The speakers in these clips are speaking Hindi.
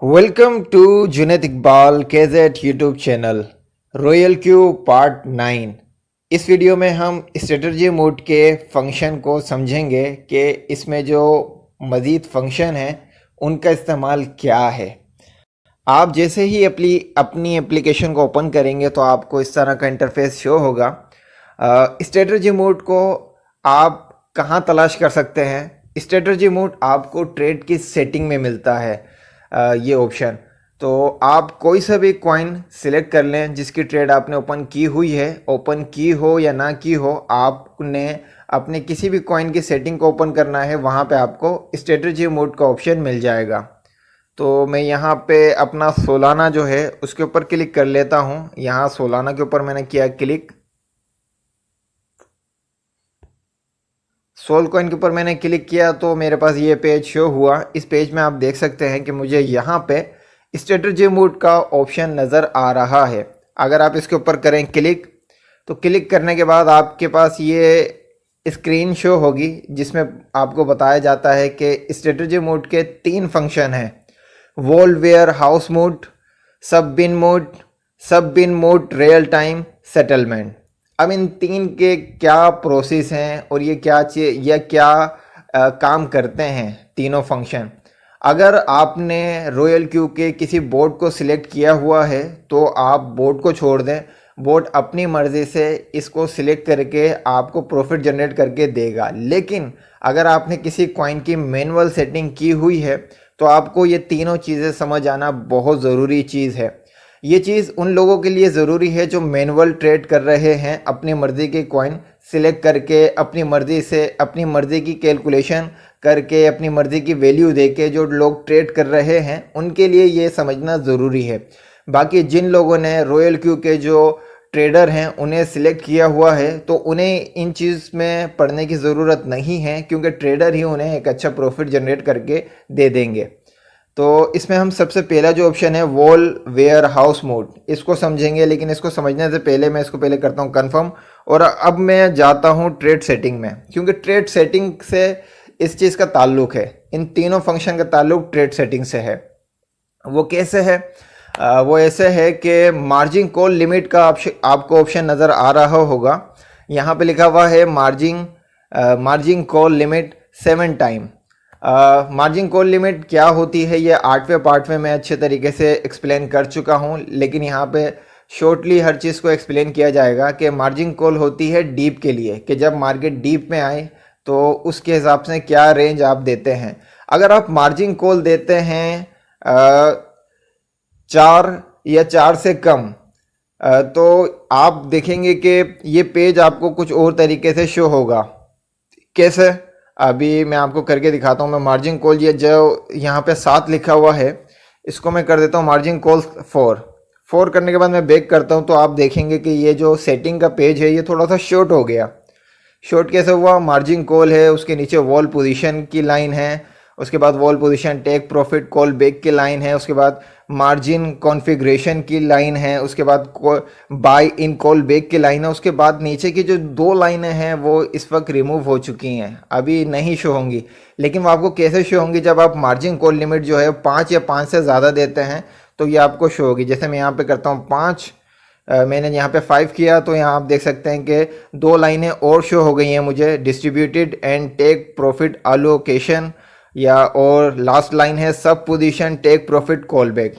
Welcome to Junaid Iqbal gadget YouTube channel Royal Q part 9। इस वीडियो में हम स्ट्रेटजी मोड के फंक्शन को समझेंगे कि इसमें जो मज़ीद फंक्शन है उनका इस्तेमाल क्या है। आप जैसे ही अपनी एप्लीकेशन को ओपन करेंगे तो आपको इस तरह का इंटरफेस शो होगा। स्ट्रेटजी मोड को आप कहाँ तलाश कर सकते हैं? स्ट्रेटजी मोड आपको ट्रेड की सेटिंग में मिलता है। ये ऑप्शन तो आप कोई सा भी कॉइन सिलेक्ट कर लें जिसकी ट्रेड आपने ओपन की हुई है। ओपन की हो या ना की हो, आपने अपने किसी भी कॉइन की सेटिंग को ओपन करना है, वहाँ पे आपको स्ट्रेटजी मोड का ऑप्शन मिल जाएगा। तो मैं यहाँ पे अपना सोलाना जो है उसके ऊपर क्लिक कर लेता हूँ। यहाँ सोलाना के ऊपर मैंने किया क्लिक, सोल कॉइन के ऊपर मैंने क्लिक किया तो मेरे पास ये पेज शो हुआ। इस पेज में आप देख सकते हैं कि मुझे यहाँ पे स्ट्रेटजी मोड का ऑप्शन नज़र आ रहा है। अगर आप इसके ऊपर करें क्लिक तो क्लिक करने के बाद आपके पास ये स्क्रीन शो होगी जिसमें आपको बताया जाता है कि स्ट्रेटजी मोड के 3 फंक्शन हैं: वॉल वेयर हाउस मोड, सब बिन मोड रियल टाइम सेटलमेंट। अब इन 3 के क्या प्रोसेस हैं और ये क्या काम करते हैं तीनों फंक्शन। अगर आपने रॉयल क्यू के किसी बोर्ड को सिलेक्ट किया हुआ है तो आप बोर्ड को छोड़ दें। बोर्ड अपनी मर्ज़ी से इसको सिलेक्ट करके आपको प्रॉफिट जनरेट करके देगा। लेकिन अगर आपने किसी कॉइन की मैनुअल सेटिंग की हुई है तो आपको ये तीनों चीज़ें समझ आना बहुत ज़रूरी चीज़ है। ये चीज़ उन लोगों के लिए ज़रूरी है जो मैनुअल ट्रेड कर रहे हैं, अपनी मर्ज़ी के कॉइन सिलेक्ट करके अपनी मर्ज़ी से अपनी मर्ज़ी की कैलकुलेशन करके अपनी मर्ज़ी की वैल्यू देके जो लोग ट्रेड कर रहे हैं उनके लिए ये समझना ज़रूरी है। बाकी जिन लोगों ने रॉयल क्यू के जो ट्रेडर हैं उन्हें सिलेक्ट किया हुआ है तो उन्हें इन चीज़ में पढ़ने की ज़रूरत नहीं है, क्योंकि ट्रेडर ही उन्हें एक अच्छा प्रॉफिट जनरेट करके दे देंगे। तो इसमें हम सबसे पहला जो ऑप्शन है वॉल वेयर हाउस मोड, इसको समझेंगे। लेकिन इसको समझने से पहले मैं इसको पहले करता हूँ कन्फर्म, और अब मैं जाता हूँ ट्रेड सेटिंग में, क्योंकि ट्रेड सेटिंग से इस चीज़ का ताल्लुक है, इन तीनों फंक्शन का ताल्लुक ट्रेड सेटिंग से है। वो कैसे है? वो ऐसे है कि मार्जिन कॉल लिमिट का आपको ऑप्शन नज़र आ रहा होगा। यहाँ पे लिखा हुआ है margin call limit 7 time. Margin call limit क्या होती है ये 8वें पार्ट में मैं अच्छे तरीके से एक्सप्लेन कर चुका हूँ, लेकिन यहाँ पे शॉर्टली हर चीज़ को एक्सप्लेन किया जाएगा कि मार्जिन कॉल होती है डीप के लिए, कि जब मार्केट डीप में आए तो उसके हिसाब से क्या रेंज आप देते हैं। अगर आप मार्जिन कॉल देते हैं 4 या 4 से कम, तो आप देखेंगे कि ये पेज आपको कुछ और तरीके से शो होगा। कैसे? अभी मैं आपको करके दिखाता हूँ। मैं मार्जिन कॉल, ये जो यहाँ पे 7 लिखा हुआ है इसको मैं कर देता हूँ मार्जिन कॉल 4 करने के बाद मैं बैक करता हूँ तो आप देखेंगे कि ये जो सेटिंग का पेज है ये थोड़ा सा शॉर्ट हो गया। शॉर्ट कैसे हुआ? मार्जिन कॉल है, उसके नीचे वॉल पोजीशन की लाइन है, उसके बाद wall position take profit call back की लाइन है, उसके बाद मार्जिन कॉन्फ़िगरेशन की लाइन है, उसके बाद बाय इन कॉल बैक की लाइन है, उसके बाद नीचे की जो 2 लाइनें हैं वो इस वक्त रिमूव हो चुकी हैं, अभी नहीं शो होंगी। लेकिन वो आपको कैसे शो होंगी? जब आप मार्जिन कॉल लिमिट जो है 5 या 5 से ज़्यादा देते हैं तो ये आपको शो होगी। जैसे मैं यहाँ पे करता हूँ 5, मैंने यहाँ पे 5 किया तो यहाँ आप देख सकते हैं कि 2 लाइनें और शो हो गई हैं मुझे, distributed and take profit allocation, या और लास्ट लाइन है सब position take profit call back.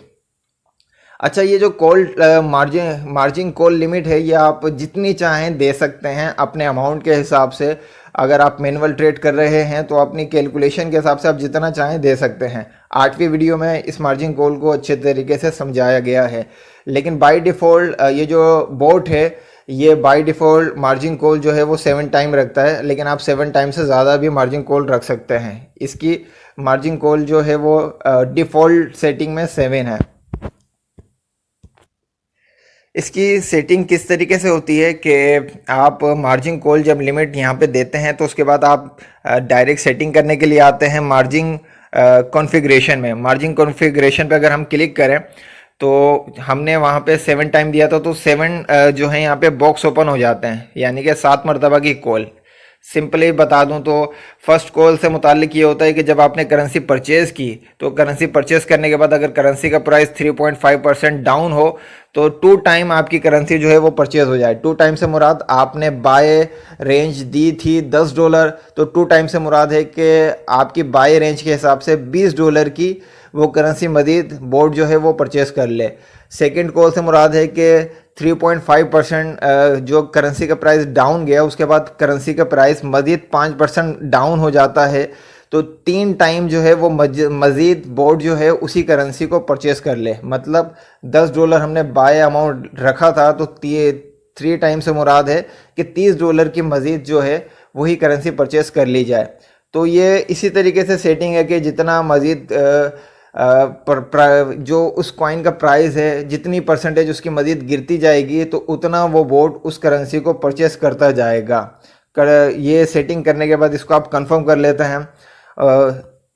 अच्छा, ये जो मार्जिन कॉल लिमिट है ये आप जितनी चाहें दे सकते हैं अपने अमाउंट के हिसाब से। अगर आप मैनुअल ट्रेड कर रहे हैं तो अपनी कैलकुलेशन के हिसाब से आप जितना चाहें दे सकते हैं। 8वीं वीडियो में इस मार्जिन कॉल को अच्छे तरीके से समझाया गया है। लेकिन बाय डिफ़ॉल्ट ये जो बोट है ये बाय डिफ़ॉल्ट मार्जिन कॉल जो है वो 7 टाइम रखता है, लेकिन आप 7 टाइम से ज़्यादा भी मार्जिन कॉल रख सकते हैं। इसकी मार्जिन कॉल जो है वो डिफ़ॉल्ट सेटिंग में 7 है। इसकी सेटिंग किस तरीके से होती है कि आप मार्जिन कॉल जब लिमिट यहाँ पे देते हैं तो उसके बाद आप डायरेक्ट सेटिंग करने के लिए आते हैं मार्जिन कॉन्फ़िगरेशन में। मार्जिन कॉन्फ़िगरेशन पे अगर हम क्लिक करें तो हमने वहाँ पे 7 टाइम दिया था तो 7 जो है यहाँ पे बॉक्स ओपन हो जाते हैं, यानी कि 7 मरतबा की कॉल। सिंपली बता दूं तो फर्स्ट कॉल से मुतालिक ये होता है कि जब आपने करेंसी परचेज की, तो करेंसी परचेज करने के बाद अगर करेंसी का प्राइस 3.5% डाउन हो तो 2 टाइम आपकी करेंसी जो है वो परचेज हो जाए। 2 टाइम से मुराद आपने बाय रेंज दी थी $10, तो 2 टाइम से मुराद है कि आपकी बाय रेंज के हिसाब से $20 की वो करेंसी मजीद बोर्ड जो है वो परचेज कर ले। सेकंड कॉल से मुराद है कि 3.5% जो करेंसी का प्राइस डाउन गया, उसके बाद करेंसी का प्राइस मजीद 5% डाउन हो जाता है, तो 3 टाइम जो है वो मजीद बोर्ड जो है उसी करेंसी को परचेस कर ले। मतलब $10 हमने बाय अमाउंट रखा था, तो 3 टाइम से मुराद है कि $30 की मजीद जो है वही करेंसी परचेस कर ली जाए। तो ये इसी तरीके से सेटिंग है कि जितना मजीद जो उस कॉइन का प्राइस है, जितनी परसेंटेज उसकी मजीद गिरती जाएगी तो उतना वो बोर्ड उस करेंसी को परचेस करता जाएगा। ये सेटिंग करने के बाद इसको आप कंफर्म कर लेते हैं।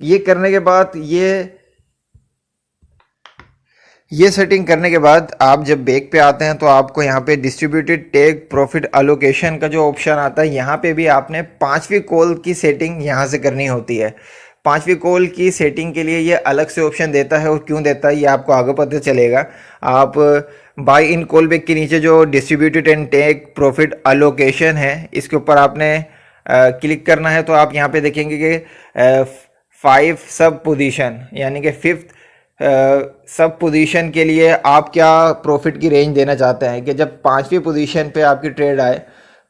ये करने के बाद ये सेटिंग करने के बाद आप जब बैक पे आते हैं तो आपको यहाँ पे डिस्ट्रीब्यूटेड टेक प्रॉफिट एलोकेशन का जो ऑप्शन आता है, यहाँ पे भी आपने 5वीं कॉल की सेटिंग यहाँ से करनी होती है। 5वीं कॉल की सेटिंग के लिए ये अलग से ऑप्शन देता है, और क्यों देता है ये आपको आगे पता चलेगा। आप बाय इन कॉल बैक के नीचे जो distributed and take profit allocation है, इसके ऊपर आपने क्लिक करना है। तो आप यहाँ पे देखेंगे कि 5 सब पोजीशन यानी कि 5th सब पोजीशन के लिए आप क्या प्रॉफिट की रेंज देना चाहते हैं, कि जब 5वीं पोजीशन पे आपकी ट्रेड आए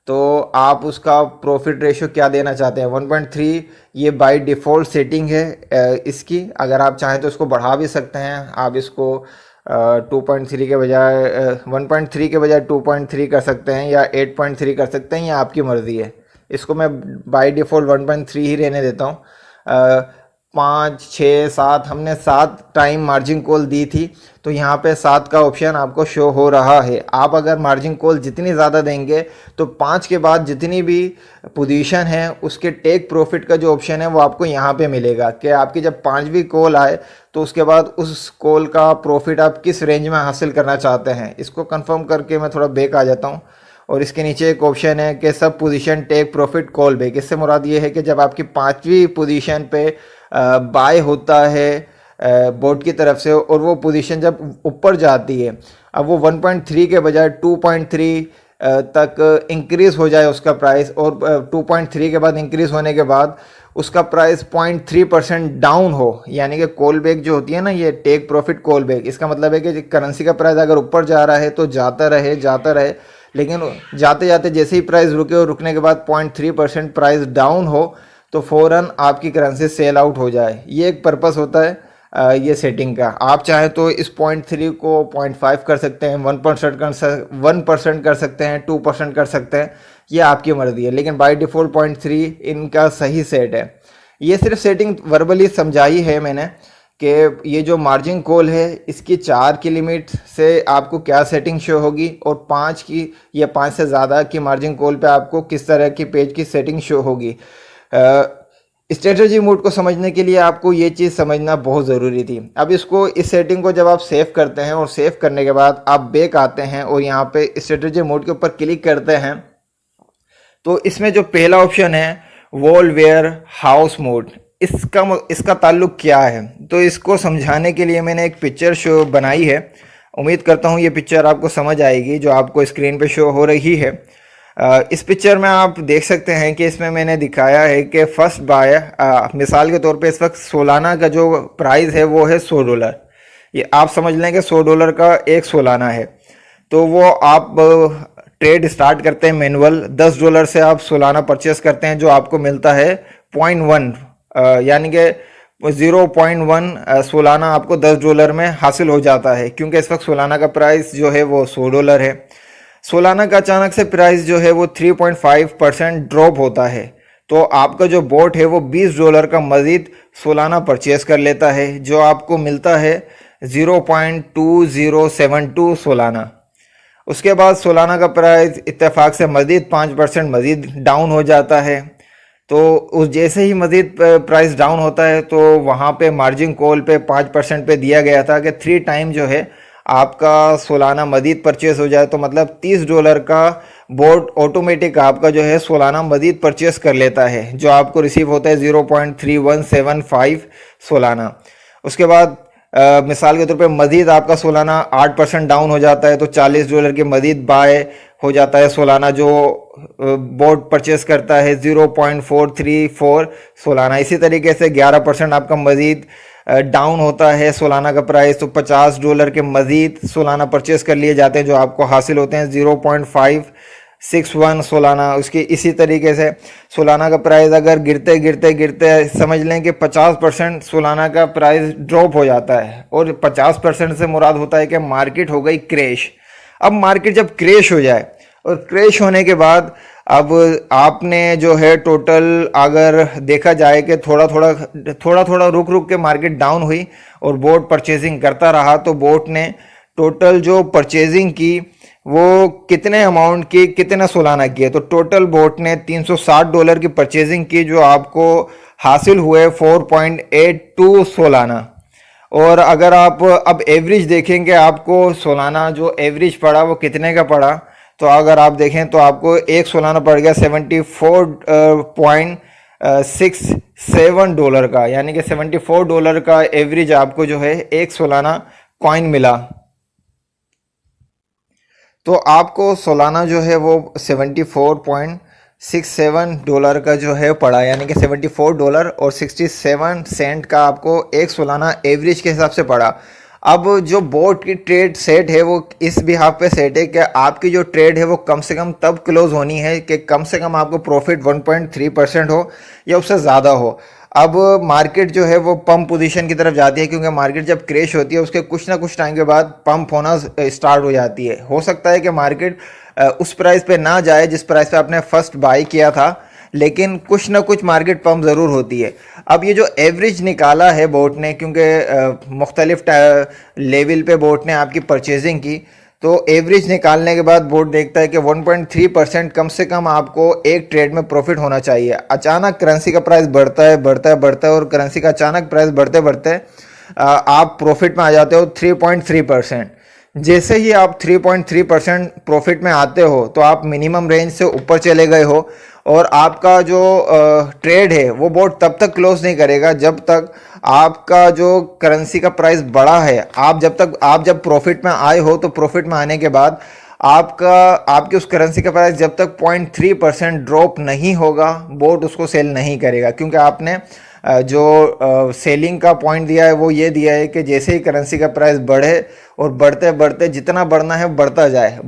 तो आप उसका प्रॉफिट रेशो क्या देना चाहते हैं। 1.3 ये बाय डिफ़ॉल्ट सेटिंग है इसकी। अगर आप चाहें तो इसको बढ़ा भी सकते हैं। आप इसको 2.3 के बजाय 1.3 के बजाय 2.3 कर सकते हैं, या 8.3 कर सकते हैं, या आपकी मर्ज़ी है। इसको मैं बाय डिफ़ॉल्ट 1.3 ही रहने देता हूँ। 5, 6, 7 हमने 7 टाइम मार्जिन कॉल दी थी, तो यहाँ पे 7 का ऑप्शन आपको शो हो रहा है। आप अगर मार्जिन कॉल जितनी ज़्यादा देंगे तो 5 के बाद जितनी भी पोजीशन है उसके टेक प्रॉफिट का जो ऑप्शन है वो आपको यहाँ पे मिलेगा, कि आपकी जब 5वीं कॉल आए तो उसके बाद उस कॉल का प्रॉफिट आप किस रेंज में हासिल करना चाहते हैं। इसको कंफर्म करके मैं थोड़ा बैक आ जाता हूँ, और इसके नीचे एक ऑप्शन है कि सब position take profit call back. इससे मुराद ये है कि जब आपकी 5वीं पोजीशन पे बाय होता है बोर्ड की तरफ से, और वो पोजीशन जब ऊपर जाती है, अब वो 1.3 के बजाय 2.3 तक इंक्रीज़ हो जाए उसका प्राइस, और 2.3 के बाद इंक्रीज़ होने के बाद उसका प्राइस 0.3% डाउन हो, यानी कि कॉल बैक जो होती है ना, ये टेक प्रॉफिट कॉल बैक, इसका मतलब है कि करेंसी का प्राइस अगर ऊपर जा रहा है तो जाता रहे, लेकिन जाते जाते जैसे ही प्राइस रुके और रुकने के बाद 0.3% प्राइस डाउन हो तो फ़ौरन आपकी करेंसी सेल आउट हो जाए। ये एक पर्पस होता है ये सेटिंग का। आप चाहें तो इस 0.3 को 0.5 कर सकते हैं, 1% कर सकते हैं, 2% कर सकते हैं, ये आपकी मर्ज़ी है, लेकिन बाय डिफ़ॉल्ट 0.3 इनका सही सेट है। ये सिर्फ सेटिंग वर्बली समझाई है मैंने कि ये जो मार्जिन कॉल है इसकी 4 की लिमिट से आपको क्या सेटिंग शो होगी, और 5 की या 5 से ज़्यादा की मार्जिन कॉल पे आपको किस तरह की पेज की सेटिंग शो होगी। स्ट्रेटजी मोड को समझने के लिए आपको ये चीज़ समझना बहुत ज़रूरी थी। अब इस सेटिंग को जब आप सेव करते हैं, और सेव करने के बाद आप बैक आते हैं और यहाँ पे स्ट्रेटजी मोड के ऊपर क्लिक करते हैं, तो इसमें जो पहला ऑप्शन है वॉल वेयर हाउस मोड, इसका ताल्लुक क्या है, तो इसको समझाने के लिए मैंने एक पिक्चर शो बनाई है। उम्मीद करता हूँ ये पिक्चर आपको समझ आएगी जो आपको स्क्रीन पे शो हो रही है। इस पिक्चर में आप देख सकते हैं कि इसमें मैंने दिखाया है कि फर्स्ट बाय मिसाल के तौर पे इस वक्त सोलाना का जो प्राइस है वो है $100। ये आप समझ लें कि $100 का एक सोलाना है। तो वो आप ट्रेड स्टार्ट करते हैं मैनुअल, $10 से आप सोलाना परचेस करते हैं, जो आपको मिलता है 0.1 यानी कि 0.1 सोलाना आपको $10 में हासिल हो जाता है, क्योंकि इस वक्त सोलाना का प्राइस जो है वो $100 है। सोलाना का अचानक से प्राइस जो है वो 3.5% ड्रॉप होता है, तो आपका जो बोट है वो $20 का मज़ीद सोलाना परचेस कर लेता है, जो आपको मिलता है 0.2072 सोलाना। उसके बाद सोलाना का प्राइस इत्तेफाक से मज़ीद 5% मज़ीद डाउन हो जाता है। तो उस जैसे ही मज़ीद प्राइस डाउन होता है तो वहाँ पे मार्जिन कॉल पे 5% पे दिया गया था कि 3 टाइम जो है आपका सोलाना मज़ीद परचेस हो जाए, तो मतलब $30 का बोट ऑटोमेटिक आपका जो है सोलाना मजीद परचेस कर लेता है, जो आपको रिसीव होता है 0.3175 सोलाना। उसके बाद मिसाल के तौर पे मजीद आपका सोलाना 8% डाउन हो जाता है तो $40 के मजीद बाय हो जाता है सोलाना, जो बोट परचेस करता है 0.434 सोलाना। इसी तरीके से 11% आपका मजीद डाउन होता है सोलाना का प्राइस, तो $50 के मजीद सोलाना परचेस कर लिए जाते हैं, जो आपको हासिल होते हैं 0.561 सोलाना। उसकी इसी तरीके से सोलाना का प्राइस अगर गिरते गिरते गिरते समझ लें कि 50% सोलाना का प्राइस ड्रॉप हो जाता है, और 50% से मुराद होता है कि मार्केट हो गई क्रैश। अब मार्केट जब क्रैश हो जाए, और क्रैश होने के बाद अब आपने जो है टोटल अगर देखा जाए कि थोड़ा थोड़ा रुक रुक के मार्केट डाउन हुई और बोट परचेजिंग करता रहा, तो बोट ने टोटल जो परचेजिंग की वो कितने अमाउंट की, कितना सोलाना किए, तो टोटल बोट ने $360 की परचेजिंग की, जो आपको हासिल हुए 4.82 सोलाना। और अगर आप अब एवरेज देखेंगे, आपको सोलाना जो एवरेज पड़ा वो कितने का पड़ा, तो अगर आप देखें तो आपको एक सोलाना पड़ गया $74.67 का, यानी कि $74 का एवरेज आपको जो है एक सोलाना कॉइन मिला। तो आपको सोलाना जो है वो $74.67 का जो है पड़ा, यानी कि $74.67 का आपको एक सोलाना एवरेज के हिसाब से पड़ा। अब जो बोट की ट्रेड सेट है वो इस बिहाफ पे सेट है कि आपकी जो ट्रेड है वो कम से कम तब क्लोज होनी है कि कम से कम आपको प्रॉफिट 1.3% हो या उससे ज़्यादा हो। अब मार्केट जो है वो पंप पोजीशन की तरफ जाती है, क्योंकि मार्केट जब क्रैश होती है उसके कुछ ना कुछ टाइम के बाद पंप होना स्टार्ट हो जाती है। हो सकता है कि मार्केट उस प्राइस पे ना जाए जिस प्राइस पे आपने फर्स्ट बाई किया था, लेकिन कुछ ना कुछ मार्केट पंप ज़रूर होती है। अब ये जो एवरेज निकाला है बोट ने, क्योंकि मुख्तलिफ लेवल पे बोट ने आपकी परचेजिंग की, तो एवरेज निकालने के बाद बोर्ड देखता है कि 1.3% कम से कम आपको एक ट्रेड में प्रॉफिट होना चाहिए। अचानक करेंसी का प्राइस बढ़ता है बढ़ता है बढ़ता है, और करेंसी का अचानक प्राइस बढ़ते बढ़ते आप प्रॉफिट में आ जाते हो 3.3%। जैसे ही आप 3.3% प्रॉफिट में आते हो तो आप मिनिमम रेंज से ऊपर चले गए हो, और आपका जो ट्रेड है वो बोर्ड तब तक क्लोज नहीं करेगा जब तक आपका जो करेंसी का प्राइस बढ़ा है, आप जब प्रॉफिट में आए हो, तो प्रॉफिट में आने के बाद आपकी उस करेंसी का प्राइस जब तक 0.3% ड्रॉप नहीं होगा, बोर्ड उसको सेल नहीं करेगा। क्योंकि आपने जो सेलिंग का पॉइंट दिया है वो ये दिया है कि जैसे ही करेंसी का प्राइस बढ़े और बढ़ते बढ़ते जितना बढ़ना है बढ़ता जाए,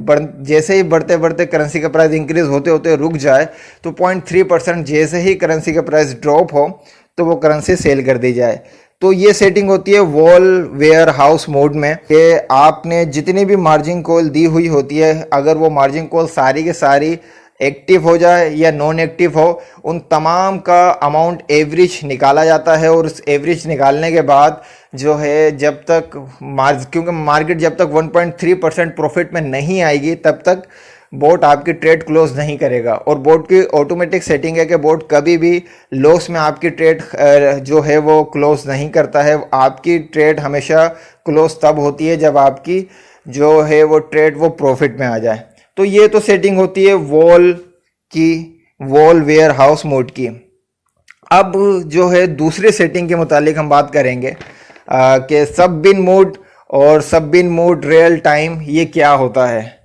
जैसे ही बढ़ते बढ़ते करेंसी का प्राइस इंक्रीज होते होते रुक जाए, तो 0.3% जैसे ही करेंसी का प्राइस ड्रॉप हो तो वो करेंसी सेल कर दी जाए। तो ये सेटिंग होती है वॉल वेयर हाउस मोड में, कि आपने जितनी भी मार्जिन कॉल दी हुई होती है, अगर वो मार्जिन कॉल सारी के सारी एक्टिव हो जाए या नॉन एक्टिव हो, उन तमाम का अमाउंट एवरेज निकाला जाता है। और उस एवरेज निकालने के बाद जो है जब तक क्योंकि मार्केट जब तक 1.3% प्रॉफिट में नहीं आएगी तब तक बोट आपकी ट्रेड क्लोज नहीं करेगा। और बोट की ऑटोमेटिक सेटिंग है कि बोट कभी भी लॉस में आपकी ट्रेड जो है वो क्लोज नहीं करता है। आपकी ट्रेड हमेशा क्लोज तब होती है जब आपकी जो है वो ट्रेड वो प्रॉफिट में आ जाए। तो ये तो सेटिंग होती है वॉल वेयर हाउस मोड की। अब जो है दूसरे सेटिंग के मुतालिक हम बात करेंगे कि सब बिन मोड और सब बिन मोड रियल टाइम ये क्या होता है।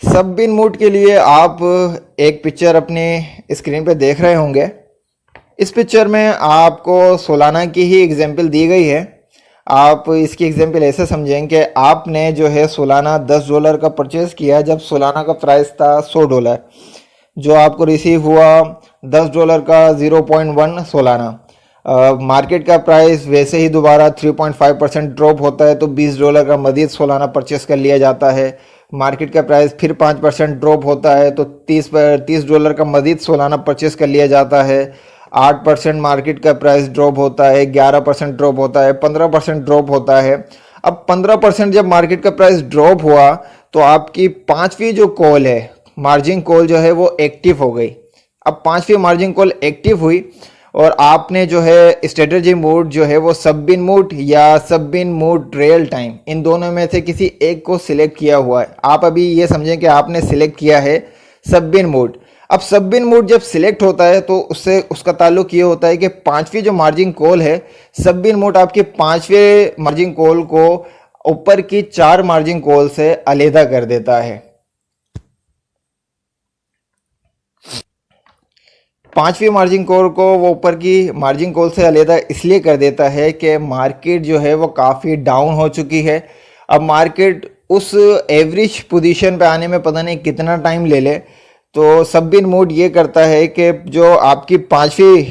सब बिन मोड के लिए आप एक पिक्चर अपने स्क्रीन पे देख रहे होंगे। इस पिक्चर में आपको सोलाना की ही एग्जांपल दी गई है। आप इसकी एग्जांपल ऐसे समझें कि आपने जो है सोलाना $10 का परचेज़ किया जब सोलाना का प्राइस था $100, जो आपको रिसीव हुआ $10 का 0.1 सोलाना। मार्केट का प्राइस वैसे ही दोबारा 3.5% ड्रॉप होता है तो $20 का मजीद सोलाना परचेस कर लिया जाता है। मार्केट का प्राइस फिर 5% ड्रॉप होता है तो $30 का मजीद सोलाना परचेस कर लिया जाता है। 8% मार्केट का प्राइस ड्रॉप होता है, 11% ड्रॉप होता है, 15% ड्रॉप होता है। अब 15% जब मार्केट का प्राइस ड्रॉप हुआ तो आपकी पांचवी जो कॉल है, मार्जिन कॉल जो है वो एक्टिव हो गई। अब पांचवी मार्जिन कॉल एक्टिव हुई और आपने जो है स्ट्रेटजी मोड जो है वो सब बिन मोड या सब बिन मोड रियल टाइम, इन दोनों में से किसी एक को सिलेक्ट किया हुआ है। आप अभी ये समझें कि आपने सिलेक्ट किया है सब बिन मोड। अब सब बिन मोड जब सिलेक्ट होता है तो उससे उसका ताल्लुक ये होता है कि पांचवी जो मार्जिन कॉल है, सब बिन मोड आपके पांचवें मार्जिन कॉल को ऊपर की चार मार्जिन कॉल से अलहदा कर देता है। पांचवी मार्जिन कॉल को वो ऊपर की मार्जिन कॉल से अलहदा इसलिए कर देता है कि मार्केट जो है वो काफ़ी डाउन हो चुकी है। अब मार्केट उस एवरेज पोजीशन पे आने में पता नहीं कितना टाइम ले ले। तो सब बिन मोड ये करता है कि जो आपकी पांचवी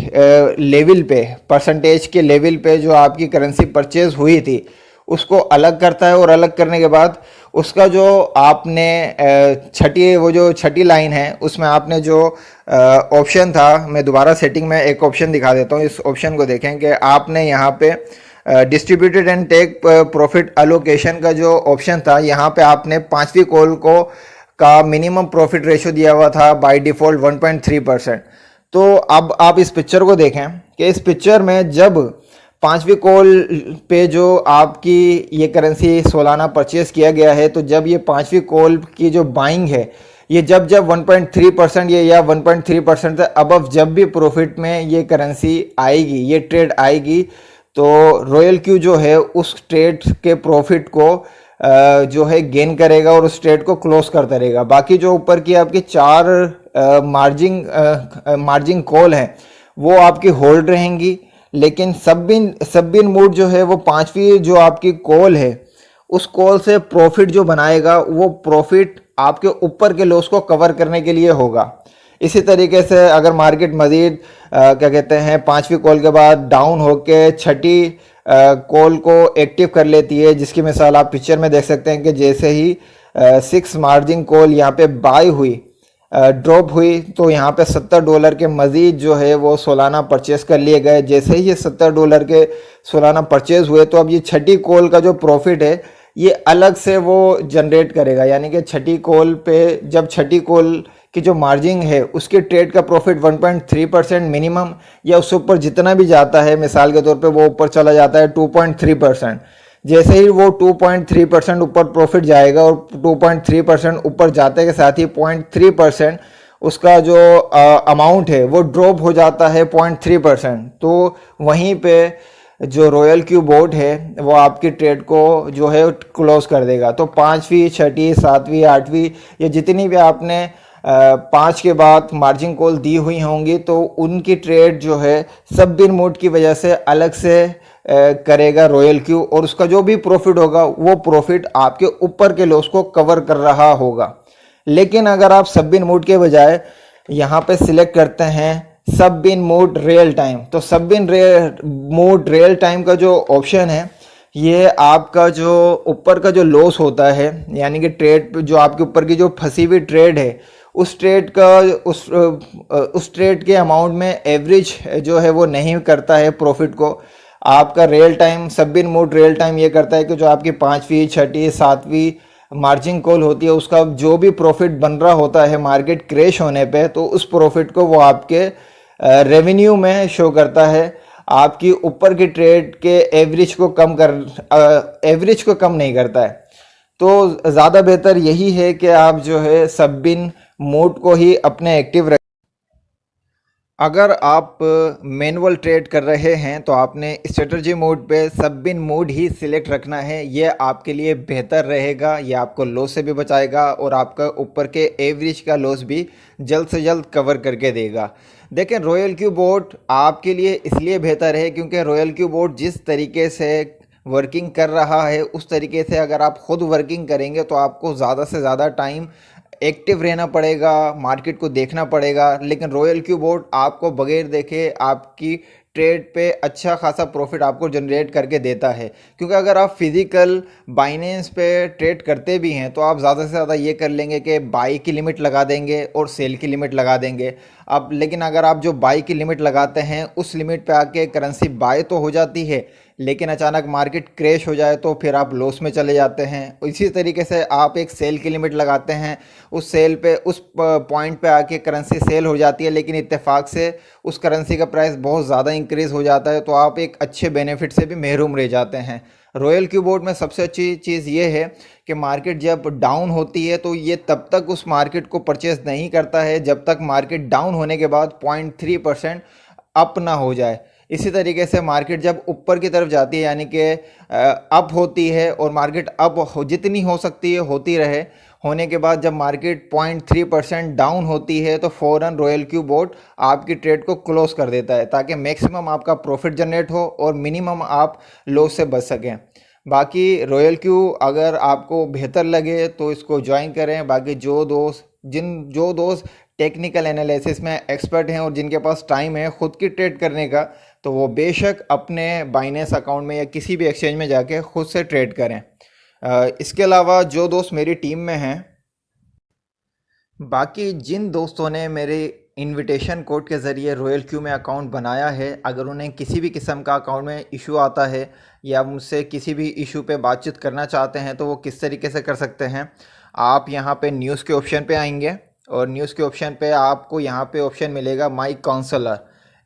लेवल पे, परसेंटेज के लेवल पे जो आपकी करेंसी परचेज हुई थी उसको अलग करता है, और अलग करने के बाद उसका जो आपने छठी, वो जो छठी लाइन है उसमें आपने जो ऑप्शन था, मैं दोबारा सेटिंग में एक ऑप्शन दिखा देता हूँ। इस ऑप्शन को देखें कि आपने यहाँ पे distributed and take profit allocation का जो ऑप्शन था, यहाँ पे आपने पांचवी कॉल को का मिनिमम प्रॉफिट रेशो दिया हुआ था बाय डिफ़ॉल्ट 1.3%। तो अब आप इस पिक्चर को देखें कि इस पिक्चर में जब पांचवी कॉल पे जो आपकी ये करेंसी सोलाना परचेज किया गया है, तो जब ये पांचवी कॉल की जो बाइंग है, ये जब जब 1.3% ये या 1.3% से अबव जब भी प्रॉफिट में ये करेंसी आएगी, ये ट्रेड आएगी, तो रॉयल क्यू जो है उस ट्रेड के प्रॉफिट को जो है गेन करेगा और उस ट्रेड को क्लोज करता रहेगा। बाकी जो ऊपर की आपकी चार मार्जिन कॉल हैं वो आपकी होल्ड रहेंगी, लेकिन सब बिन मोड जो है वो पांचवी जो आपकी कॉल है उस कॉल से प्रॉफिट जो बनाएगा वो प्रॉफिट आपके ऊपर के लॉस को कवर करने के लिए होगा। इसी तरीके से अगर मार्केट मजीद क्या कहते हैं पांचवी कॉल के बाद डाउन होके छठी कॉल को एक्टिव कर लेती है, जिसकी मिसाल आप पिक्चर में देख सकते हैं कि जैसे ही 6 मार्जिन कॉल यहाँ पे बाय हुई, ड्रॉप हुई, तो यहाँ पे $70 के मजीद जो है वो सोलाना परचेस कर लिए गए। जैसे ही ये $70 के सोलाना परचेज हुए, तो अब ये छठी कॉल का जो प्रॉफिट है ये अलग से वो जनरेट करेगा। यानी कि छठी कॉल पे जब छठी कॉल की जो मार्जिन है उसके ट्रेड का प्रॉफिट 1.3% मिनिमम या उससे ऊपर जितना भी जाता है, मिसाल के तौर पे वो ऊपर चला जाता है 2.3%। जैसे ही वो 2.3% ऊपर प्रॉफिट जाएगा और 2.3% ऊपर जाते के साथ ही 0.3% उसका जो अमाउंट है वो ड्रॉप हो जाता है 0.3%। तो वहीं पे जो रॉयल क्यू बोर्ड है वो आपकी ट्रेड को जो है क्लोज कर देगा। तो पांचवी, छठी, सातवीं, आठवीं, ये जितनी भी आपने पाँच के बाद मार्जिन कॉल दी हुई होंगी, तो उनकी ट्रेड जो है सब बिन मोड की वजह से अलग से करेगा रॉयल क्यू, और उसका जो भी प्रॉफिट होगा वो प्रॉफिट आपके ऊपर के लॉस को कवर कर रहा होगा। लेकिन अगर आप सब बिन मोड के बजाय यहाँ पे सिलेक्ट करते हैं सब बिन मोड रियल टाइम, तो सब बिन मोड रियल टाइम का जो ऑप्शन है ये आपका जो ऊपर का जो लॉस होता है, यानी कि ट्रेड जो आपके ऊपर की जो फंसी हुई ट्रेड है उस ट्रेड का उस ट्रेड के अमाउंट में एवरेज जो है वो नहीं करता है प्रॉफिट को। आपका रियल टाइम सब बिन मोड रियल टाइम ये करता है कि जो आपकी पांचवी, छठी, सातवीं मार्जिन कॉल होती है उसका जो भी प्रॉफिट बन रहा होता है मार्केट क्रैश होने पे, तो उस प्रॉफिट को वो आपके रेवेन्यू में शो करता है। आपकी ऊपर की ट्रेड के एवरेज को कम नहीं करता है। तो ज़्यादा बेहतर यही है कि आप जो है सब बिन मोड को ही अपने एक्टिव रखें। अगर आप मैनुअल ट्रेड कर रहे हैं तो आपने स्ट्रेटजी मोड पे सब बिन मोड ही सिलेक्ट रखना है। ये आपके लिए बेहतर रहेगा, ये आपको लॉस से भी बचाएगा और आपका ऊपर के एवरेज का लॉस भी जल्द से जल्द कवर करके देगा। देखें, रॉयल क्यू बोर्ड आपके लिए इसलिए बेहतर है क्योंकि रॉयल क्यू बोर्ड जिस तरीके से वर्किंग कर रहा है उस तरीके से अगर आप खुद वर्किंग करेंगे तो आपको ज़्यादा से ज़्यादा टाइम एक्टिव रहना पड़ेगा, मार्केट को देखना पड़ेगा। लेकिन रॉयल क्यू बोर्ड आपको बगैर देखे आपकी ट्रेड पे अच्छा खासा प्रॉफिट आपको जनरेट करके देता है। क्योंकि अगर आप फिज़िकल बाइनेंस पे ट्रेड करते भी हैं तो आप ज़्यादा से ज़्यादा ये कर लेंगे कि बाई की लिमिट लगा देंगे और सेल की लिमिट लगा देंगे। अब लेकिन अगर आप जो बाई की लिमिट लगाते हैं उस लिमिट पे आके करेंसी बाय तो हो जाती है, लेकिन अचानक मार्केट क्रैश हो जाए तो फिर आप लॉस में चले जाते हैं। इसी तरीके से आप एक सेल की लिमिट लगाते हैं, उस सेल पे उस पॉइंट पे आके करेंसी सेल हो जाती है, लेकिन इत्तेफाक से उस करेंसी का प्राइस बहुत ज़्यादा इंक्रीज़ हो जाता है, तो आप एक अच्छे बेनिफिट से भी महरूम रह जाते हैं। रॉयल क्यू बोर्ड में सबसे अच्छी चीज़ ये है कि मार्केट जब डाउन होती है तो ये तब तक उस मार्केट को परचेस नहीं करता है जब तक मार्केट डाउन होने के बाद 0.3% अप ना हो जाए। इसी तरीके से मार्केट जब ऊपर की तरफ जाती है, यानी कि अप होती है, और मार्केट अप जितनी हो सकती है होती रहे, होने के बाद जब मार्केट 0.3% डाउन होती है तो फ़ौरन रॉयल क्यू बोर्ड आपकी ट्रेड को क्लोज कर देता है, ताकि मैक्सिमम आपका प्रॉफिट जनरेट हो और मिनिमम आप लॉस से बच सकें। बाकी रॉयल क्यू अगर आपको बेहतर लगे तो इसको ज्वाइन करें। बाकी जो दोस्त टेक्निकल एनालिसिस में एक्सपर्ट हैं और जिनके पास टाइम है खुद की ट्रेड करने का, तो वो बेशक अपने बाइनेंस अकाउंट में या किसी भी एक्सचेंज में जाके खुद से ट्रेड करें। इसके अलावा जो दोस्त मेरी टीम में हैं, बाकी जिन दोस्तों ने मेरे इनविटेशन कोड के ज़रिए रॉयल क्यू में अकाउंट बनाया है, अगर उन्हें किसी भी किस्म का अकाउंट में इशू आता है या मुझसे किसी भी इशू पे बातचीत करना चाहते हैं, तो वो किस तरीके से कर सकते हैं। आप यहाँ पे न्यूज़ के ऑप्शन पे आएंगे और न्यूज़ के ऑप्शन पे आपको यहाँ पे ऑप्शन मिलेगा माई काउंसलर।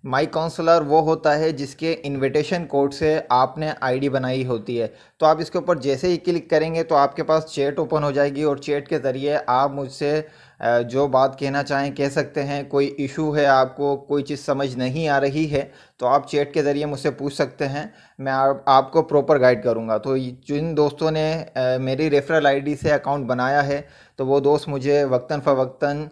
माई काउंसलर वो होता है जिसके इनविटेशन कोड से आपने आईडी बनाई होती है। तो आप इसके ऊपर जैसे ही क्लिक करेंगे तो आपके पास चैट ओपन हो जाएगी और चैट के ज़रिए आप मुझसे जो बात कहना चाहें कह सकते हैं। कोई इशू है, आपको कोई चीज़ समझ नहीं आ रही है, तो आप चैट के ज़रिए मुझसे पूछ सकते हैं, मैं आपको प्रॉपर गाइड करूँगा। तो जिन दोस्तों ने मेरी रेफरल आईडी से अकाउंट बनाया है, तो वो दोस्त मुझे वक्तन फ़वक्तन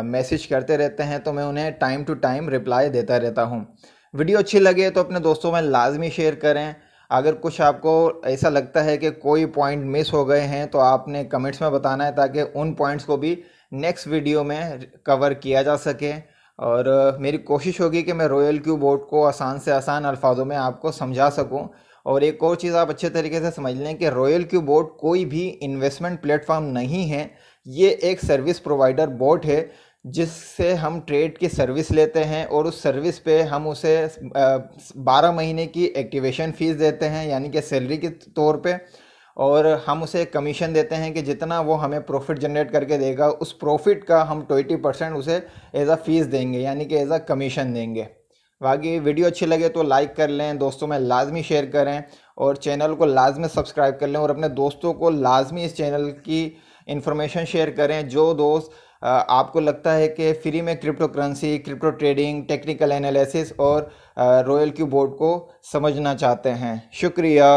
मैसेज करते रहते हैं, तो मैं उन्हें टाइम टू टाइम रिप्लाई देता रहता हूँ। वीडियो अच्छी लगे तो अपने दोस्तों में लाजमी शेयर करें। अगर कुछ आपको ऐसा लगता है कि कोई पॉइंट मिस हो गए हैं तो आपने कमेंट्स में बताना है, ताकि उन पॉइंट्स को भी नेक्स्ट वीडियो में कवर किया जा सके। और मेरी कोशिश होगी कि मैं रॉयल क्यू बोर्ड को आसान से आसान अल्फाजों में आपको समझा सकूं। और एक और चीज़ आप अच्छे तरीके से समझ लें कि रॉयल क्यू बोर्ड कोई भी इन्वेस्टमेंट प्लेटफॉर्म नहीं है, ये एक सर्विस प्रोवाइडर बोर्ड है जिससे हम ट्रेड की सर्विस लेते हैं, और उस सर्विस पे हम उसे 12 महीने की एक्टिवेशन फ़ीस देते हैं, यानी कि सैलरी के तौर पे, और हम उसे कमीशन देते हैं कि जितना वो हमें प्रॉफिट जनरेट करके देगा उस प्रॉफिट का हम 20% उसे एज अ फीस देंगे, यानी कि एज अ कमीशन देंगे। बाकी वीडियो अच्छी लगे तो लाइक कर लें, दोस्तों में लाजमी शेयर करें, और चैनल को लाजमी सब्सक्राइब कर लें, और अपने दोस्तों को लाजमी इस चैनल की इन्फॉर्मेशन शेयर करें। जो दोस्त आपको लगता है कि फ्री में crypto currency, crypto trading, technical analysis और रॉयल क्यू बोर्ड को समझना चाहते हैं। शुक्रिया।